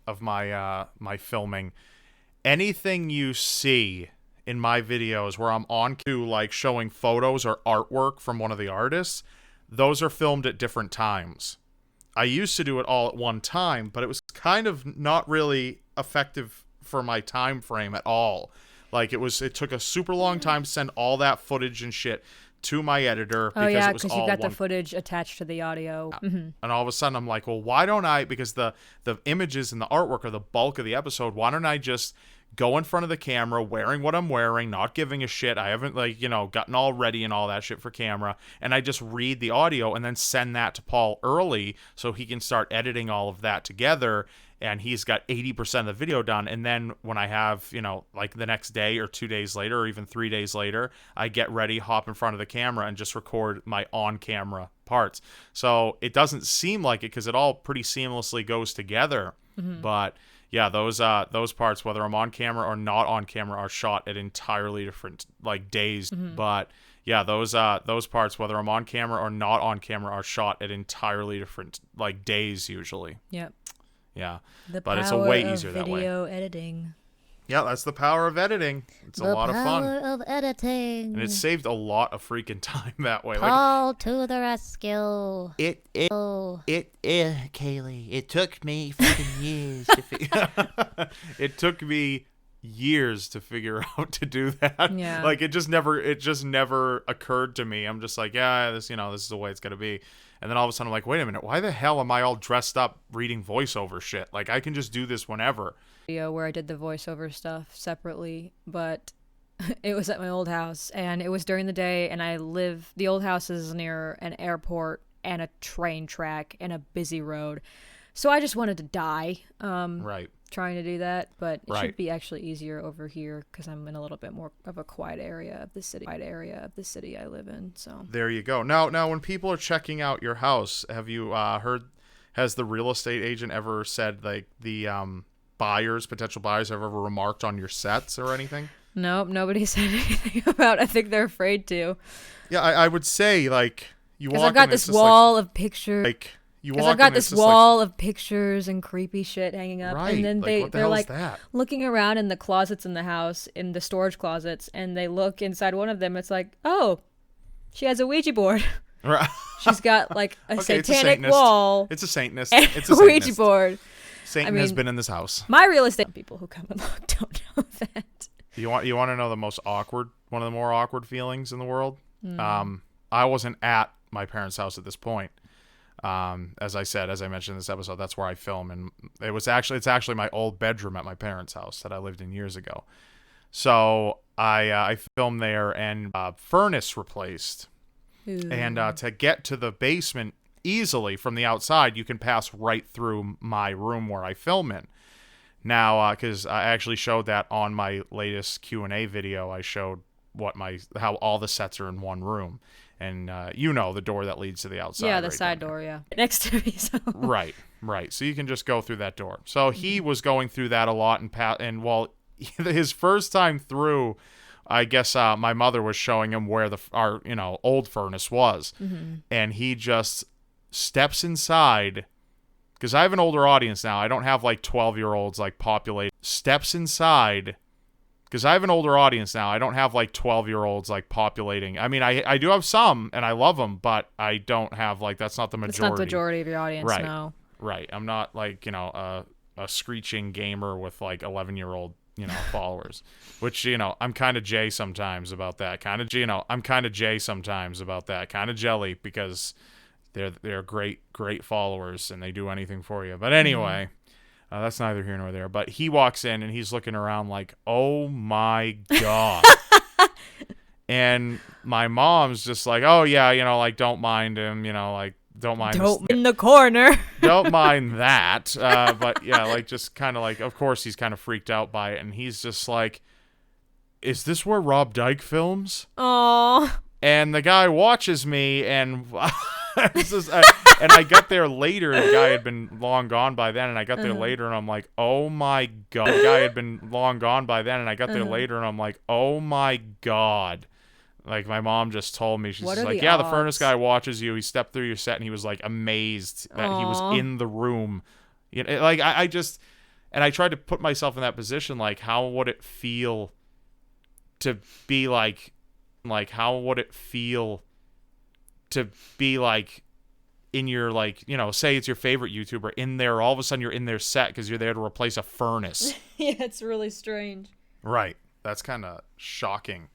of my my filming. Anything you see in my videos where I'm on to like showing photos or artwork from one of the artists, those are filmed at different times. I used to do it all at one time, but it was kind of not really effective for my time frame at all. Like, it took a super long time to send all that footage and shit to my editor. Oh, yeah, because you got the footage attached to the audio. And all of a sudden I'm like, well, why don't I, because the images and the artwork are the bulk of the episode, why don't I just go in front of the camera wearing what I'm wearing, not giving a shit. I haven't, gotten all ready and all that shit for camera. And I just read the audio and then send that to Paul early so he can start editing all of that together. And he's got 80% of the video done. And then when I have, the next day or 2 days later or even 3 days later, I get ready, hop in front of the camera, and just record my on-camera parts. So it doesn't seem like it because it all pretty seamlessly goes together. But yeah, those parts, whether I'm on camera or not on camera, are shot at entirely different days. But yeah, those parts, whether I'm on camera or not on camera, are shot at entirely different days usually. Yep. Yeah, but it's a way easier that way. Video editing. Yeah, that's the power of editing. It's a lot of fun. The power of editing. And it saved a lot of freaking time that way. Paul to the rescue. Cayliegh, it took me fucking years to figure. It took me years to figure out to do that. Yeah. It just never occurred to me. I'm just like, yeah, this is the way it's gonna be. And then all of a sudden I'm like, wait a minute, why the hell am I all dressed up reading voiceover shit? I can just do this whenever. Video where I did the voiceover stuff separately, but it was at my old house, and it was during the day, and the old house is near an airport and a train track and a busy road. So I just wanted to die. Right. Trying to do that, but it Right. should be actually easier over here because I'm in a little bit more of a quiet area of the city I live in. So there you go. Now, when people are checking out your house, have you heard? Has the real estate agent ever said the potential buyers, have ever remarked on your sets or anything? Nope, nobody said anything about. I think they're afraid to. Yeah, I would say you walk. Because I've got this wall of pictures. Because I've got this wall of pictures and creepy shit hanging up, right. And then they're that? Looking around in the closets in the house, in the storage closets, and they look inside one of them. It's like, oh, she has a Ouija board. Right. She's got a okay, satanic wall. It's a Satanist. And It's a Ouija board. Satan has been in this house. My real estate people who come and look don't know that. You want to know one of the more awkward feelings in the world? I wasn't at my parents' house at this point. As I mentioned in this episode, that's where I film, and it's actually my old bedroom at my parents' house that I lived in years ago. So I filmed there, and furnace replaced. Ooh. And to get to the basement easily from the outside, you can pass right through my room where I film in. Now, because I actually showed that on my latest Q&A video, I showed how all the sets are in one room. And the door that leads to the outside. Yeah, the side door, yeah. Next to me. So. Right. So you can just go through that door. So he was going through that a lot, and while his first time through, I guess my mother was showing him where our old furnace was, and he just steps inside. Because I have an older audience now. I don't have like 12-year-olds like populate. Steps inside. Because I have an older audience now. I don't have like 12-year-olds like populating. I mean, I do have some, and I love them, but I don't have like, that's not the majority. It's not the majority of your audience, right. no. Right. I'm not like, a screeching gamer with like 11-year-old, followers. Which, I'm kind of Jay sometimes about that. I'm kind of Jay sometimes about that. Kind of jelly because they're great followers and they do anything for you. But anyway. That's neither here nor there. But he walks in and he's looking around like, oh my God. And my mom's just like, oh yeah, like don't mind him, like don't mind in the corner. Don't mind that. But yeah, like just kind of like, of course he's kind of freaked out by it. And he's just like, is this where Rob Dyke films? Aww. And the guy watches me and... and I got there later. The guy had been long gone by then, and I got there later, and I'm like, "Oh my God!" The guy had been long gone by then, and I got there later, and I'm like, "Oh my God!" Like my mom just told me, she's like, "Yeah, the furnace guy watches you. He stepped through your set, and he was like amazed that he was in the room." Like I just, and I tried to put myself in that position. Like, how would it feel to be like how would it feel to be like in your say it's your favorite YouTuber in there, all of a sudden you're in their set because you're there to replace a furnace. Yeah, it's really strange. Right. That's kind of shocking.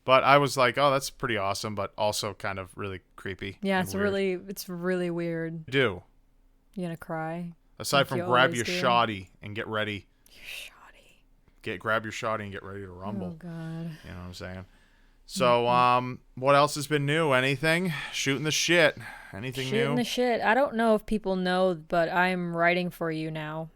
But I was like, oh, that's pretty awesome, but also kind of really creepy. Yeah, it's really weird. You gonna cry? Aside from grab your shoddy and get ready. Your shoddy. Grab your shoddy and get ready to rumble. Oh God. You know what I'm saying? So, what else has been new? Anything? Shooting the shit. Anything new? Shooting the shit. I don't know if people know, but I'm writing for you now.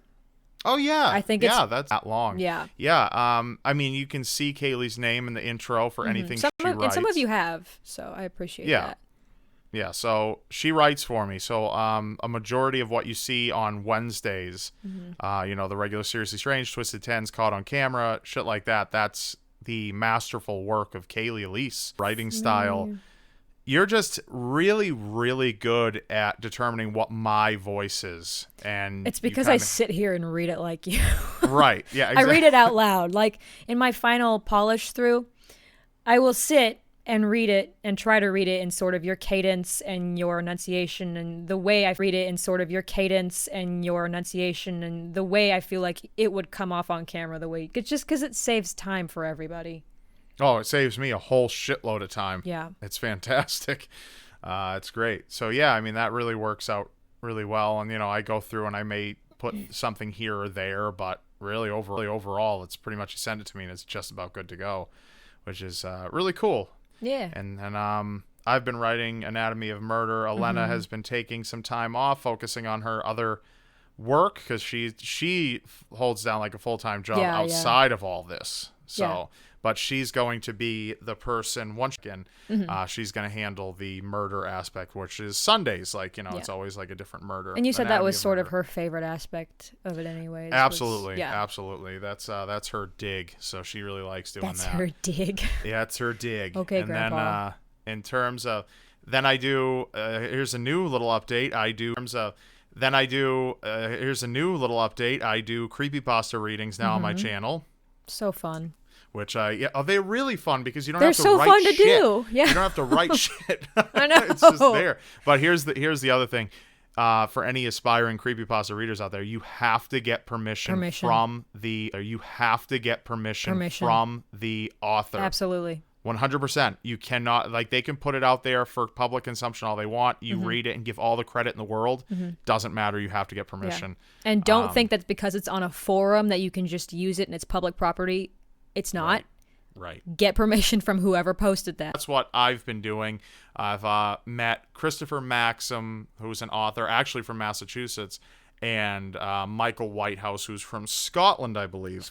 Oh, yeah. I think that's that long. Yeah. Yeah. I mean, you can see Caylieg's name in the intro for anything she writes. And some of you have, so I appreciate that. Yeah, so she writes for me. So a majority of what you see on Wednesdays, the regular Seriously Strange, Twisted Tens, Caught on Camera, shit like that, that's the masterful work of Cayliegh Elise. Writing style. You're just really, really good at determining what my voice is. And it's because I sit here and read it like you. Right. Yeah, exactly. I read it out loud. Like in my final polish through, I will sit and read it and try to read it in sort of your cadence and your enunciation, and the way I read it in sort of your cadence and your enunciation and the way I feel like it would come off on camera, the way it's just because it saves time for everybody. Oh, it saves me a whole shitload of time. Yeah. It's fantastic. It's great. So yeah, I mean, that really works out really well. And I go through and I may put something here or there, but really overall, it's pretty much you send it to me and it's just about good to go, which is really cool. Yeah. And I've been writing Anatomy of Murder. Elena has been taking some time off, focusing on her other work because she holds down like a full-time job outside of all this. So, but she's going to be the person once again. She's going to handle the murder aspect, which is Sundays. Like it's always like a different murder. And you said that was sort of her favorite aspect of it, anyways. Absolutely, absolutely. That's her dig. So she really likes doing that. That's her dig. Yeah, it's her dig. Okay, and Grandpa. Then in terms of, then I do. Here's a new little update. Here's a new little update. I do creepypasta readings now on my channel. So fun. Which they're really fun because you don't they're have to so write fun shit. To do. Yeah. You don't have to write shit. I know. It's just there. But here's the other thing. For any aspiring creepypasta readers out there, you have to get permission. From the from the author. Absolutely. 100%. You cannot, like, they can put it out there for public consumption all they want. You read it and give all the credit in the world. Doesn't matter. You have to get permission. Yeah. And don't think that because it's on a forum that you can just use it and it's public property. It's not. Right. Get permission from whoever posted that. That's what I've been doing. I've met Christopher Maxim, who's an author, actually from Massachusetts, and Michael Whitehouse, who's from Scotland, I believe.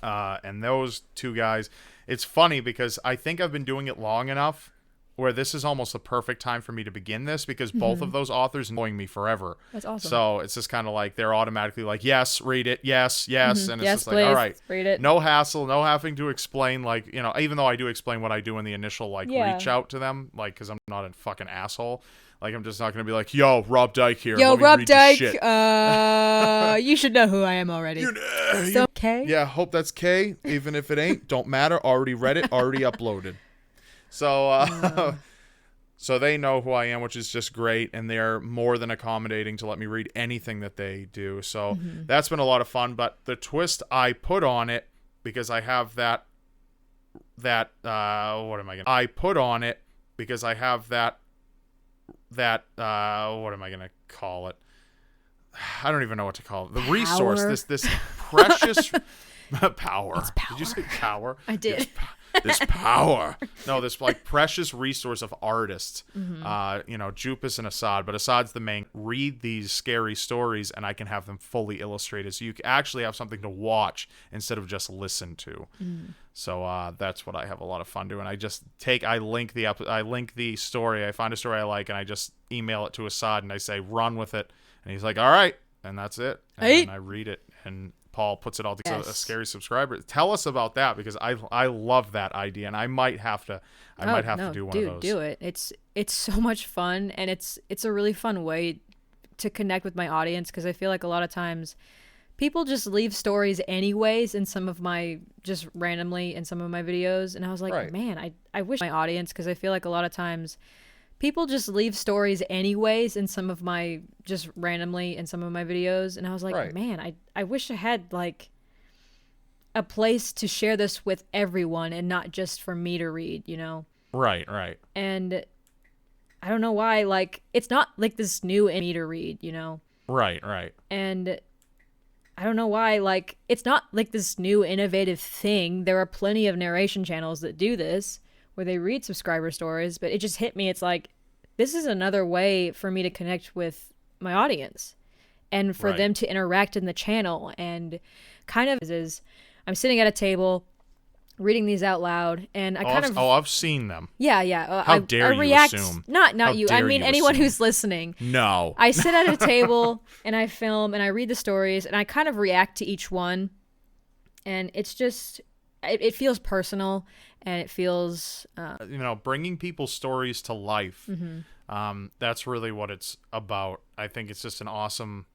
And those two guys, it's funny because I think I've been doing it long enough where this is almost the perfect time for me to begin this, because both of those authors annoying me forever. That's awesome. So it's just kind of like they're automatically like, yes, read it, yes, and it's Yes, just please, like, all right, read it. no hassle, no having to explain, like, you know, even though I do explain what I do in the initial like reach out to them, like, because I'm not a fucking asshole. Like, I'm just not gonna be like, yo, Rob Dyke here. Yo, let me Rob read your Dyke. shit. You should know who I am already. So K. Yeah, hope that's K. Even if it ain't, don't matter. Already read it. Already uploaded. So, so they know who I am, which is just great, and they're more than accommodating to let me read anything that they do. So that's been a lot of fun. But the twist I put on it, because I have that what am I gonna? I put on it because I have that what am I gonna call it? I don't even know what to call it. The resource, this precious power. It's power. Did you say power? I did. This power. No, this like precious resource of artists. You know, Jupis and Assad, but Assad's the main. Read these scary stories, and I can have them fully illustrated, so you can actually have something to watch instead of just listen to. So that's what I have a lot of fun doing. I link the story. I find a story I like, and I just email it to Assad, and I say, run with it. And he's like, all right, and that's it. And then I read it, and Paul puts it all together. A scary subscriber. Tell us about that, because I love that idea, and I might have to do one of those. Do it. It's so much fun, and it's a really fun way to connect with my audience, because I feel like a lot of times people just leave stories anyways in some of my videos, and I was like, man, I wish my audience, because I feel like a lot of times people just leave stories anyways in some of my videos, and I was like, man, I wish I had like a place to share this with everyone and not just for me to read, you know? Right. And I don't know why, like, it's not like this new me to read, you know? Right. And I don't know why, like, it's not like this new innovative thing. There are plenty of narration channels that do this, where they read subscriber stories, but it just hit me. It's like, this is another way for me to connect with my audience and for them to interact in the channel. And kind of is I'm sitting at a table reading these out loud, and I've seen them. Yeah. How dare you assume? Not you. I mean, anyone who's listening. No. I sit at a table and I film and I read the stories, and I kind of react to each one. And it's just, it feels personal, and it feels... you know, bringing people's stories to life. That's really what it's about. I think it's just an awesome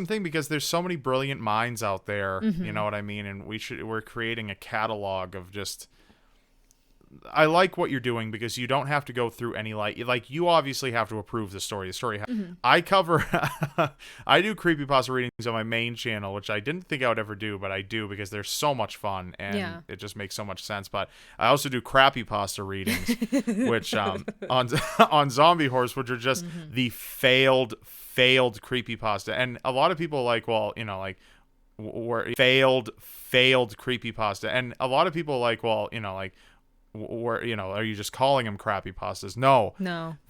thing, because there's so many brilliant minds out there, you know what I mean? And we're creating a catalog of just... I like what you're doing, because you don't have to go through any like you obviously have to approve the story. I cover I do creepypasta readings on my main channel, which I didn't think I would ever do, but I do, because they're so much fun, and it just makes so much sense. But I also do crappypasta readings, which on Zombie Horse, which are just the failed creepypasta. And a lot of people like, well, you know, like failed creepypasta, and a lot of people like, well, you know, like, are you just calling them crappy pastas? No.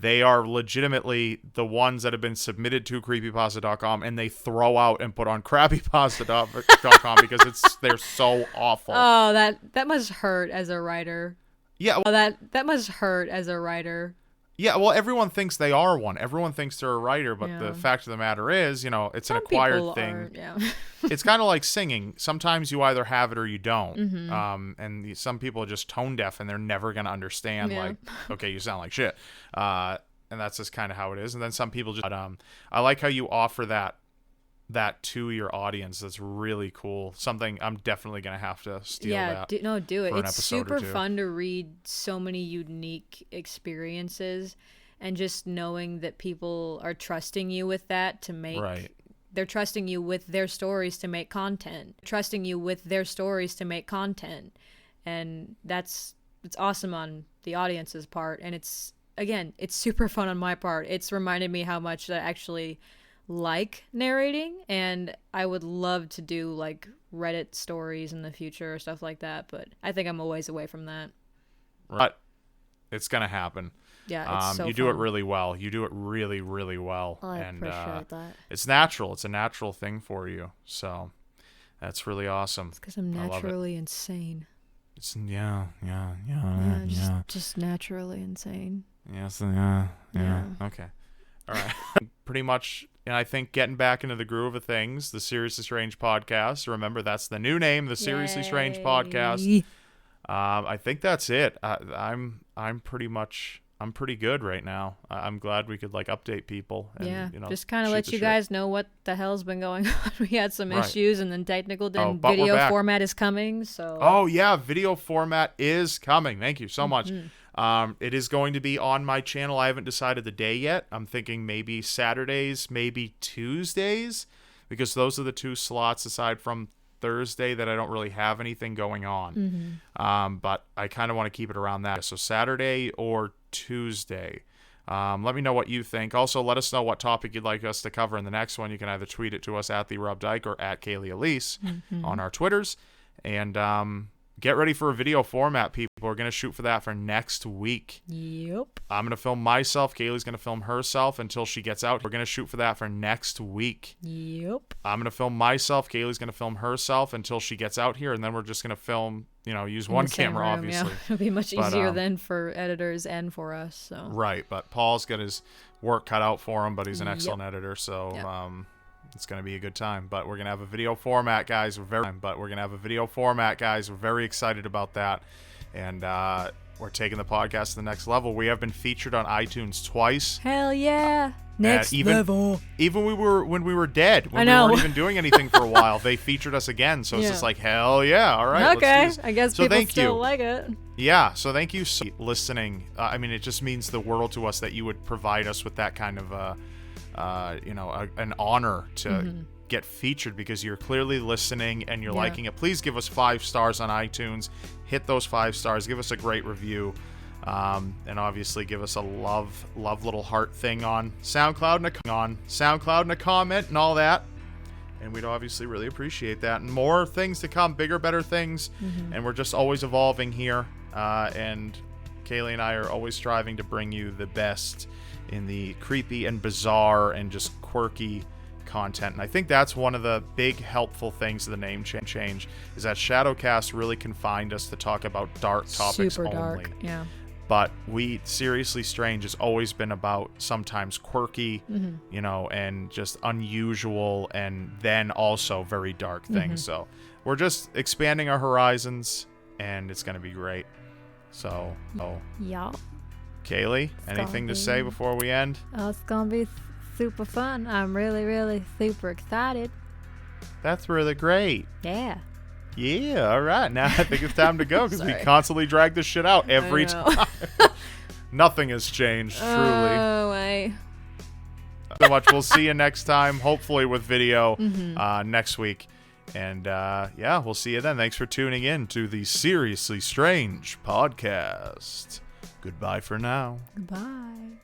They are legitimately the ones that have been submitted to creepypasta.com, and they throw out and put on crappypasta.com because they're so awful. Oh, that must hurt as a writer. Yeah. Well, that must hurt as a writer. Yeah, well, everyone thinks they are one. Everyone thinks they're a writer, but the fact of the matter is, you know, it's an acquired thing. It's kind of like singing. Sometimes you either have it or you don't. And some people are just tone deaf, and they're never going to understand, like, okay, you sound like shit. And that's just kind of how it is. And then some people just... I like how you offer that to your audience. That's really cool. Something I'm definitely gonna have to steal that. Do it. It's super fun to read so many unique experiences, and just knowing that people are trusting you with that to make they're trusting you with their stories to make content. And it's awesome on the audience's part, and it's super fun on my part. It's reminded me how much I actually like narrating, and I would love to do like Reddit stories in the future or stuff like that, but I think I'm a ways away from that. Right. It's gonna happen. Yeah, it's so you do it really well. You do it really, really well. I appreciate that. It's natural. It's a natural thing for you. So That's really awesome. It's because I'm I love it. naturally insane. It's Yeah, just naturally insane. Yes, yeah. Yeah. Okay. All right. Pretty much, and I think getting back into the groove of things, the Seriously Strange podcast. Remember, that's the new name, the Seriously Strange podcast. I think that's it. I'm pretty good right now. I'm glad we could like update people. And, just kind of let you guys know what the hell's been going on. We had some Right. issues, and then technical, then but we're video back. format is coming. So. Oh yeah, video format is coming. Thank you so much. It is going to be on my channel. I haven't decided the day yet. I'm thinking maybe Saturdays, maybe Tuesdays, because those are the two slots aside from Thursday that I don't really have anything going on. But I kind of want to keep it around that. So Saturday or Tuesday. Let me know what you think. Also, let us know what topic you'd like us to cover in the next one. You can either tweet it to us at the Rob Dyke or at Cayliegh Elise on our Twitters. And get ready for a video format, people. We're going to shoot for that for next week. Yep. I'm going to film myself. Cayligh's going to film herself until she gets out. We're going to shoot for that for next week. Yep. I'm going to film myself. Cayligh's going to film herself until she gets out here. And then we're just going to film, use one camera, room, obviously. Yeah. It'll be much easier then for editors and for us. So. Right. But Paul's got his work cut out for him, but he's an excellent editor. So it's going to be a good time. But we're going to have a video format, guys. We're very excited about that. And we're taking the podcast to the next level. We have been featured on iTunes twice. Hell yeah. Next level. Even when we were dead, when I know. we weren't even doing anything for a while, they featured us again. So it's just like, hell yeah. All right. Okay. Let's do this. I guess so people thank still you. like it. Yeah. So thank you for listening. I mean, it just means the world to us that you would provide us with that kind of, an honor to get featured, because you're clearly listening and you're liking it. Please give us 5 stars on iTunes. Hit those 5 stars. Give us a great review. And obviously give us a love little heart thing on SoundCloud and a comment and all that. And we'd obviously really appreciate that. And more things to come, bigger, better things. And we're just always evolving here. And Cayliegh and I are always striving to bring you the best in the creepy and bizarre and just quirky content. And I think that's one of the big helpful things of the name change is that ShadowCast really confined us to talk about dark topics Super only. dark. Yeah. But we Seriously Strange has always been about sometimes quirky, and just unusual, and then also very dark things. So we're just expanding our horizons, and it's going to be great. So, Yeah. Cayliegh, anything to say before we end? Oh, it's going to be super fun. I'm really, really super excited. That's really great. Yeah. Yeah, all right. Now I think it's time to go because we constantly drag this shit out every time. Nothing has changed, truly. Oh, my. So much. We'll see you next time, hopefully with video next week. And we'll see you then. Thanks for tuning in to the Seriously Strange podcast. Goodbye for now. Goodbye.